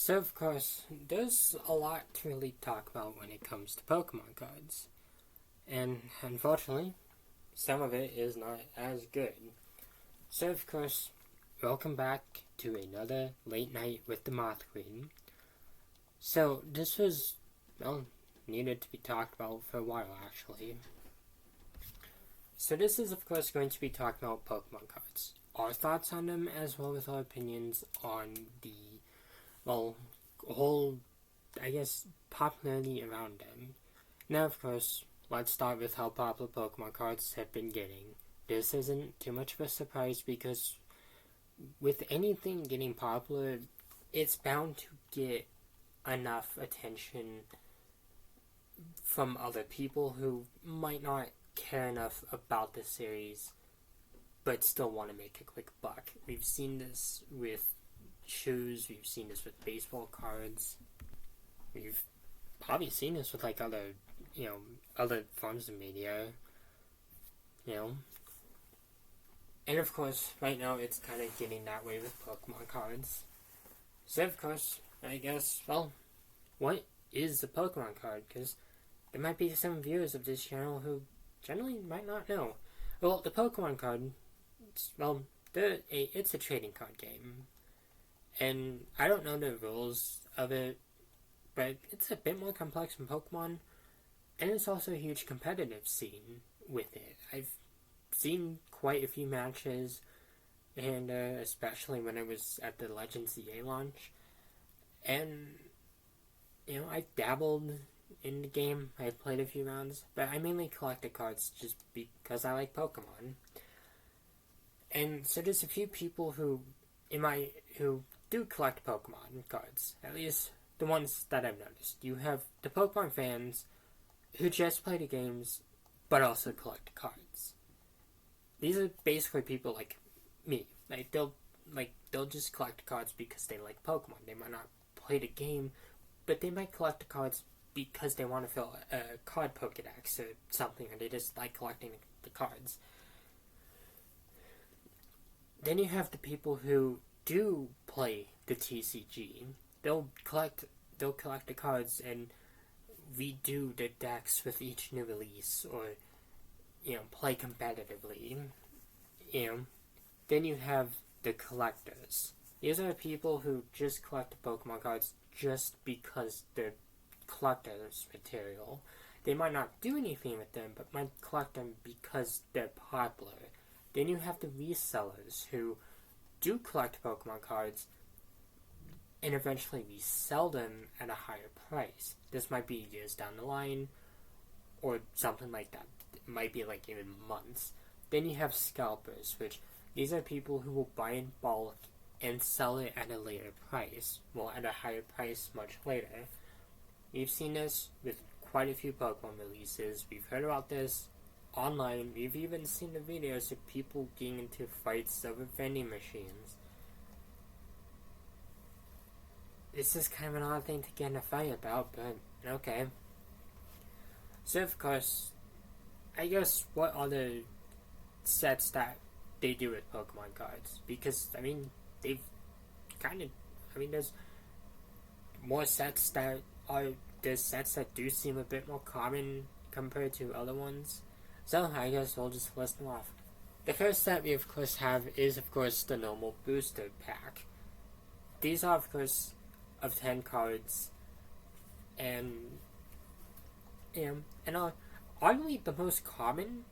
So, of course, there's a lot to really talk about when it comes to Pokemon cards. And unfortunately, some of it is not as good. So, of course, welcome back to another late night with the Moth Queen. So, this was, needed to be talked about for a while, actually. So, this is, of course, going to be talking about Pokemon cards. Our thoughts on them, as well as our opinions on the whole, popularity around them. Now, of course, let's start with how popular Pokemon cards have been getting. This isn't too much of a surprise because with anything getting popular, it's bound to get enough attention from other people who might not care enough about the series but still want to make a quick buck. We've seen this with shoes, we've seen this with baseball cards, we've probably seen this with other forms of media, and of course right now it's kind of getting that way with Pokemon cards. So of course, I guess, what is a Pokemon card? Because there might be some viewers of this channel who generally might not know. Well, the Pokemon card, it's a trading card game. And I don't know the rules of it, but it's a bit more complex than Pokemon, and it's also a huge competitive scene with it. I've seen quite a few matches, and especially when I was at the Legends EA launch, and I dabbled in the game. I played a few rounds, but I mainly collected cards just because I like Pokemon. And so there's a few people who do collect Pokemon cards, at least the ones that I've noticed. You have the Pokemon fans who just play the games but also collect cards. These are basically people like me. They'll just collect cards because they like Pokemon. They might not play the game, but they might collect the cards because they want to fill a card Pokédex or something, or they just like collecting the cards. Then you have the people who do play the TCG. They'll collect the cards and redo the decks with each new release, or play competitively. Then you have the collectors. These are people who just collect the Pokemon cards just because they're collector's material. They might not do anything with them, but might collect them because they're popular. Then you have the resellers who do collect Pokemon cards and eventually resell them at a higher price. This might be years down the line or something like that. It might be even months. Then you have scalpers, which these are people who will buy in bulk and sell it at a later price. Well, at a higher price much later. We've seen this with quite a few Pokemon releases. We've heard about this online. We've even seen the videos of people getting into fights over vending machines. This is kind of an odd thing to get in a fight about, but okay. So of course, I guess what other sets that they do with Pokemon cards? Because there's more sets that there's sets that do seem a bit more common compared to other ones. So I guess we'll just list them off. The first set we of course have is of course the normal booster pack. These are of course of 10 cards, and arguably the most common.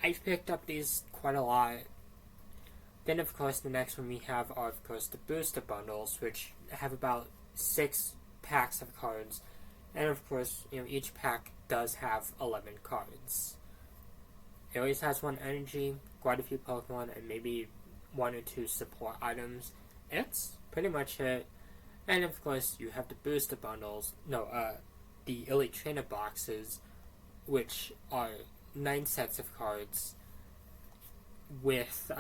I've picked up these quite a lot. Then of course the next one we have are of course the booster bundles, which have about 6 packs of cards, and of course each pack does have 11 cards. It always has one energy, quite a few Pokemon, and maybe 1 or 2 support items. That's pretty much it. And of course you have the booster bundles, the Elite Trainer boxes, which are 9 sets of cards with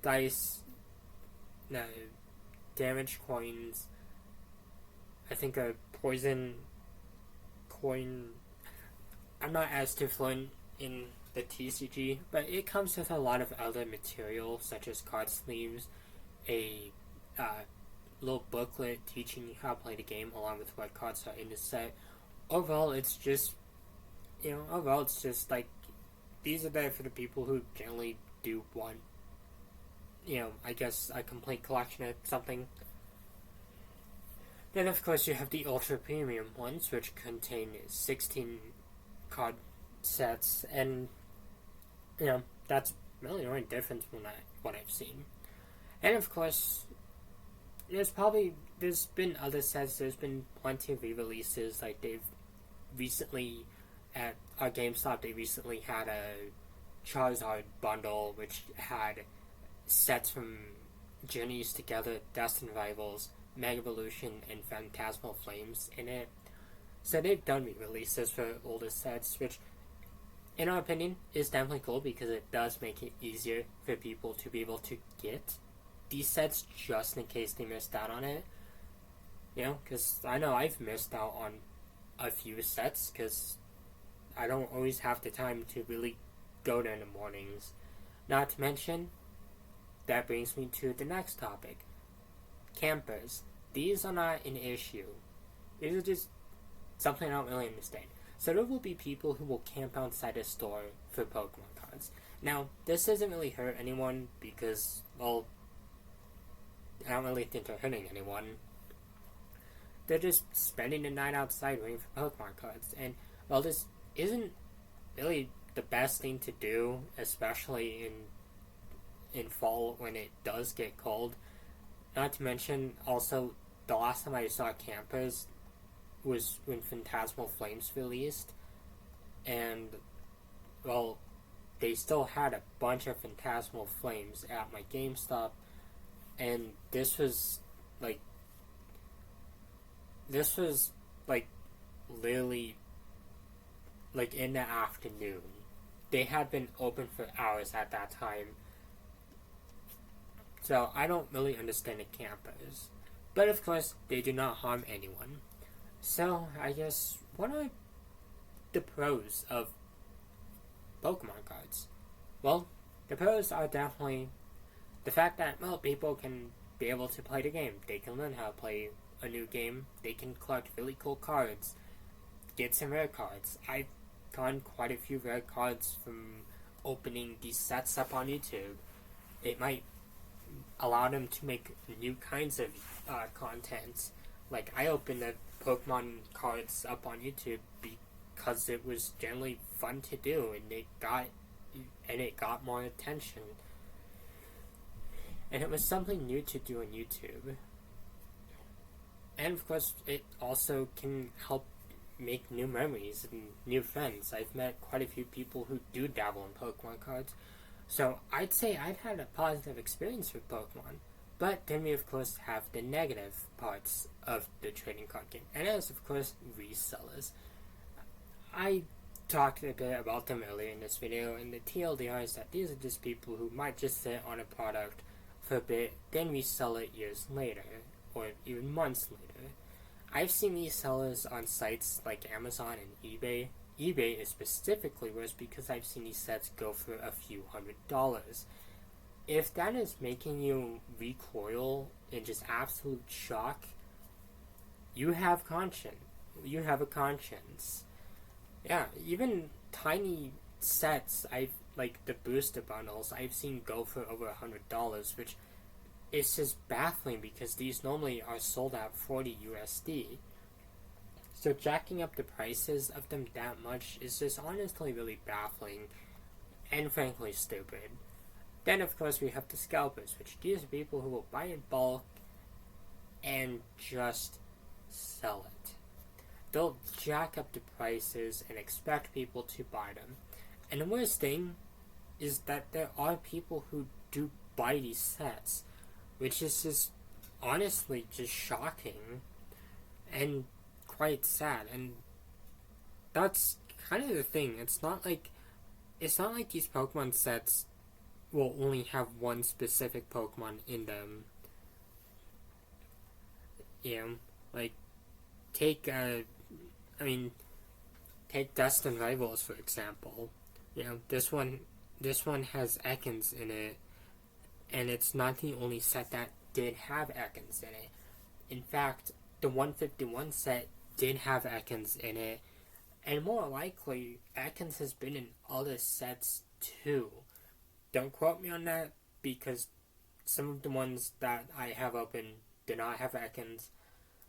dice, damage coins, I think a poison coin. I'm not as too fluent in the TCG, but it comes with a lot of other material, such as card sleeves, a little booklet teaching you how to play the game along with what cards are in the set. Overall, it's just, like, these are there for the people who generally do want, I guess a complete collection of something. Then, of course, you have the ultra premium ones, which contain 16 card sets, and, that's really the only difference from what I've seen. And, of course, there's been other sets, there's been plenty of re-releases, like they've recently, at our GameStop, they recently had a Charizard bundle, which had sets from Journeys Together, Destined Rivals, Mega Evolution, and Phantasmal Flames in it. So they've done re-releases for older sets, which, in our opinion, is definitely cool because it does make it easier for people to be able to get these sets just in case they missed out on it. Because I know I've missed out on a few sets because I don't always have the time to really go there in the mornings. Not to mention, that brings me to the next topic. Campers. These are not an issue. These are just something I don't really understand. So there will be people who will camp outside a store for Pokemon cards. Now, this doesn't really hurt anyone because, well, I don't really think they're hurting anyone. They're just spending the night outside waiting for Pokemon cards. And, well, this isn't really the best thing to do, especially in fall when it does get cold. Not to mention, also, the last time I saw campers was when Phantasmal Flames released. And, well, they still had a bunch of Phantasmal Flames at my GameStop. And this was, like, literally, like, in the afternoon. They had been open for hours at that time. So, I don't really understand the campers. But, of course, they do not harm anyone. So, I guess, what are the pros of Pokemon cards? Well, the pros are definitely the fact that, well, people can be able to play the game. They can learn how to play a new game. They can collect really cool cards. Get some rare cards. I've gotten quite a few rare cards from opening these sets up on YouTube. It might allow them to make new kinds of content. Like, I opened the Pokemon cards up on YouTube because it was generally fun to do, and it got more attention. And it was something new to do on YouTube. And of course, it also can help make new memories and new friends. I've met quite a few people who do dabble in Pokemon cards. So I'd say I've had a positive experience with Pokemon. But then we of course have the negative parts of the trading card game. And as of course resellers. I talked a bit about them earlier in this video, and the TLDR is that these are just people who might just sit on a product for a bit, then resell it years later, or even months later. I've seen these sellers on sites like Amazon and eBay. eBay is specifically worse because I've seen these sets go for a few $100s. If that is making you recoil in just absolute shock, you have conscience. You have a conscience. Yeah, even tiny sets, like the booster bundles, I've seen go for over $100, which is just baffling because these normally are sold at 40 USD. So jacking up the prices of them that much is just honestly really baffling and frankly stupid. Then of course we have the scalpers, which these are people who will buy in bulk and just sell it. They'll jack up the prices and expect people to buy them. And the worst thing is that there are people who do buy these sets, which is just honestly just shocking and quite sad. And that's kind of the thing. It's not like these Pokemon sets will only have one specific Pokemon in them. Like take Destined Rivals for example. This one has Ekans in it, and it's not the only set that did have Ekans in it. In fact, the 151 set did have Ekans in it, and more likely, Ekans has been in other sets too. Don't quote me on that, because some of the ones that I have open do not have Ekans.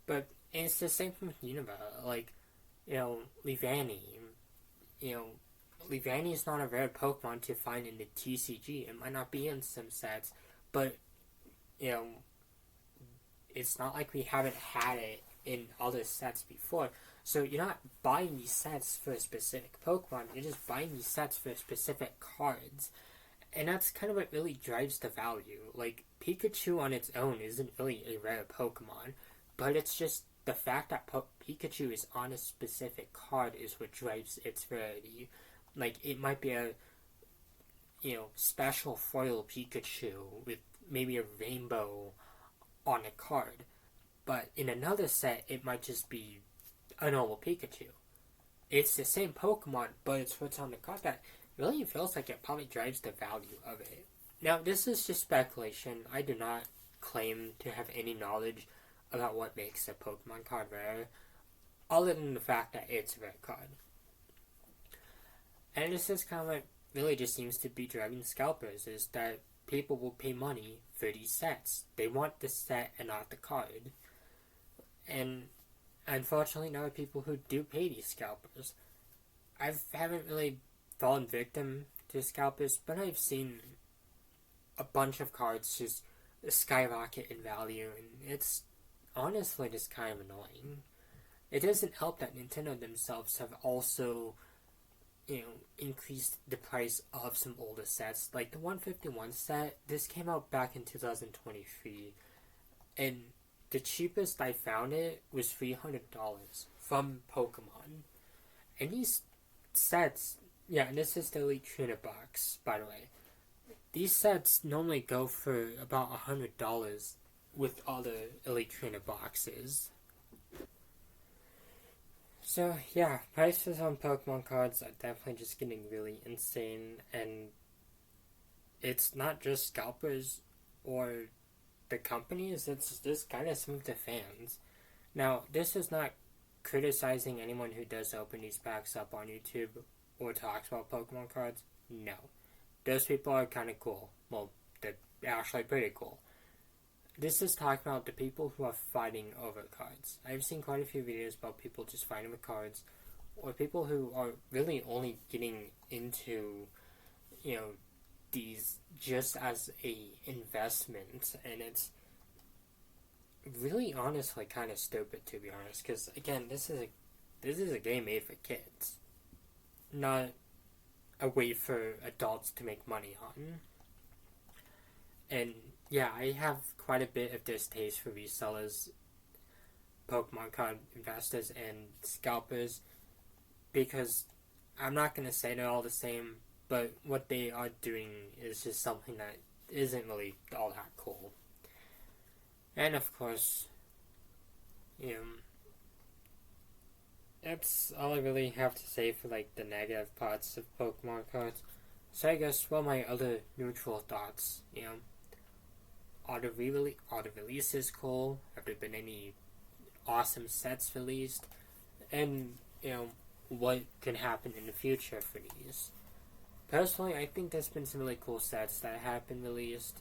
But it's the same thing with Unova. Like, Leavanny. You know, Leavanny is not a rare Pokemon to find in the TCG. It might not be in some sets, but, it's not like we haven't had it in other sets before. So you're not buying these sets for a specific Pokemon, you're just buying these sets for specific cards. And that's kind of what really drives the value. Like, Pikachu on its own isn't really a rare Pokemon, but it's just the fact that Pikachu is on a specific card is what drives its rarity. Like, it might be a, special foil Pikachu with maybe a rainbow on a card. But in another set, it might just be a normal Pikachu. It's the same Pokemon, but it's what's on the card that really feels like it probably drives the value of it. Now, this is just speculation. I do not claim to have any knowledge about what makes a Pokemon card rare, other than the fact that it's a rare card. And this is kind of what really just seems to be driving scalpers, is that people will pay money for these sets. They want the set and not the card. And unfortunately, there are people who do pay these scalpers. I haven't really fallen victim to scalpers, but I've seen a bunch of cards just skyrocket in value, and it's honestly just kind of annoying. It doesn't help that Nintendo themselves have also, increased the price of some older sets. Like the 151 set, this came out back in 2023, and the cheapest I found it was $300 from Pokemon. And these sets, and this is the Elite Trainer box, by the way. These sets normally go for about $100 with other Elite Trainer boxes. So, prices on Pokemon cards are definitely just getting really insane, and it's not just scalpers or the companies, it's just kind of some of the fans. Now, this is not criticizing anyone who does open these packs up on YouTube or talks about Pokemon cards. No. Those people are kind of cool. Well, they're actually pretty cool. This is talking about the people who are fighting over cards. I've seen quite a few videos about people just fighting with cards, or people who are really only getting into, these just as a investment, and it's really honestly kind of stupid, to be honest, because again, this is a game made for kids, not a way for adults to make money on. And I have quite a bit of distaste for resellers, Pokemon card investors, and scalpers, because I'm not going to say they're all the same, but what they are doing is just something that isn't really all that cool. And of course, that's all I really have to say for the negative parts of Pokemon cards. So I guess, my other neutral thoughts, are the releases cool? Have there been any awesome sets released? And, what can happen in the future for these? Personally, I think there's been some really cool sets that have been released.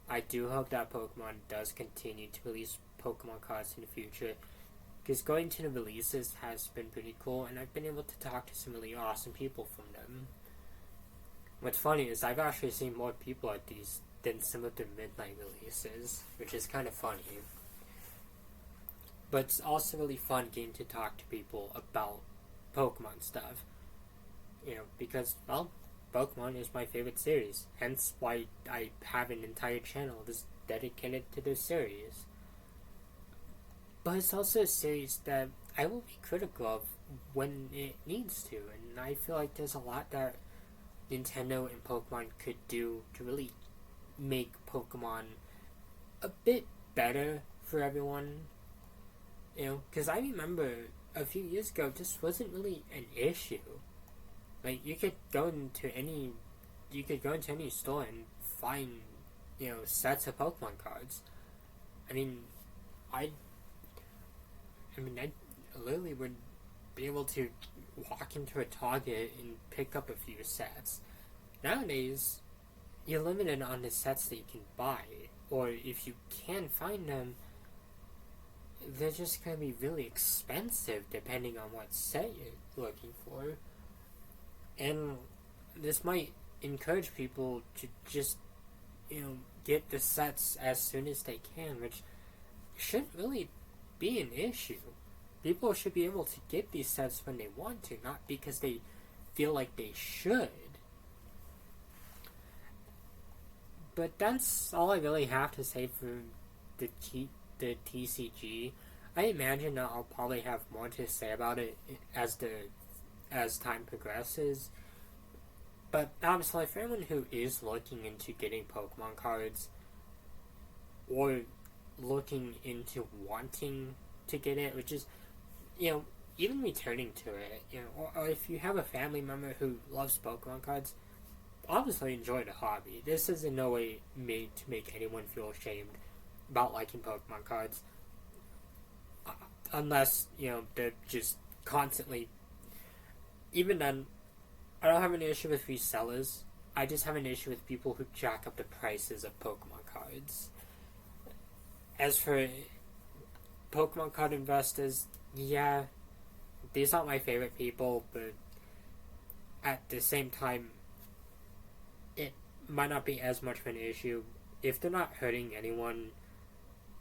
I do hope that Pokemon does continue to release Pokemon cards in the future, because going to the releases has been pretty cool, and I've been able to talk to some really awesome people from them. What's funny is I've actually seen more people at these than some of the midnight releases, which is kind of funny. But it's also really fun getting to talk to people about Pokemon stuff. Because, Pokemon is my favorite series, hence why I have an entire channel just dedicated to this series. But it's also a series that I will be critical of when it needs to, and I feel like there's a lot that Nintendo and Pokemon could do to really make Pokemon a bit better for everyone. Because I remember a few years ago, this wasn't really an issue. Like, you could go into any store and find, sets of Pokemon cards. I mean, I I mean, I literally would be able to walk into a Target and pick up a few sets. Nowadays, you're limited on the sets that you can buy, or if you can find them, they're just going to be really expensive depending on what set you're looking for. And this might encourage people to just, get the sets as soon as they can, which shouldn't really be an issue. People should be able to get these sets when they want to, not because they feel like they should. But that's all I really have to say for the TCG. I imagine that I'll probably have more to say about it as time progresses. But obviously, for anyone who is looking into getting Pokemon cards, or looking into wanting to get it, which is, even returning to it, or if you have a family member who loves Pokemon cards, obviously enjoy the hobby. This is in no way made to make anyone feel ashamed about liking Pokemon cards. Unless, they're just constantly... Even then, I don't have an issue with resellers. I just have an issue with people who jack up the prices of Pokemon cards. As for Pokemon card investors, yeah, these aren't my favorite people, but at the same time, it might not be as much of an issue. If they're not hurting anyone,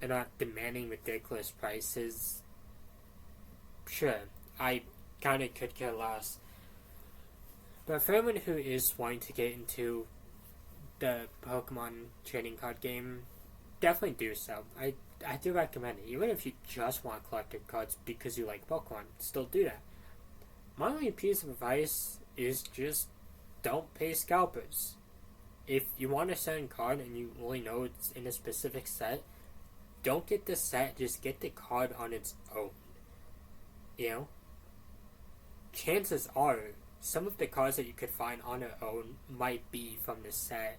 they're not demanding ridiculous prices, sure, I kind of could care less. But for anyone who is wanting to get into the Pokemon trading card game, definitely do so. I do recommend it. Even if you just want collector cards because you like Pokemon, still do that. My only piece of advice is just don't pay scalpers. If you want a certain card and you only know it's in a specific set, don't get the set, just get the card on its own. Chances are, some of the cards that you could find on their own might be from the set.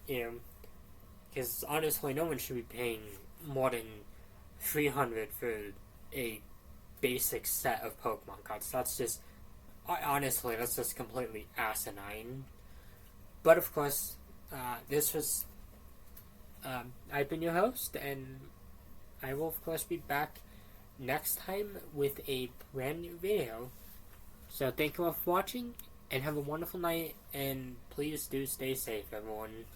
Because honestly, no one should be paying more than $300 for a basic set of Pokemon cards. That's just, honestly, that's just completely asinine. But of course, this was, I've been your host, and I will of course be back next time with a brand new video. So thank you all for watching, and have a wonderful night, and please do stay safe, everyone.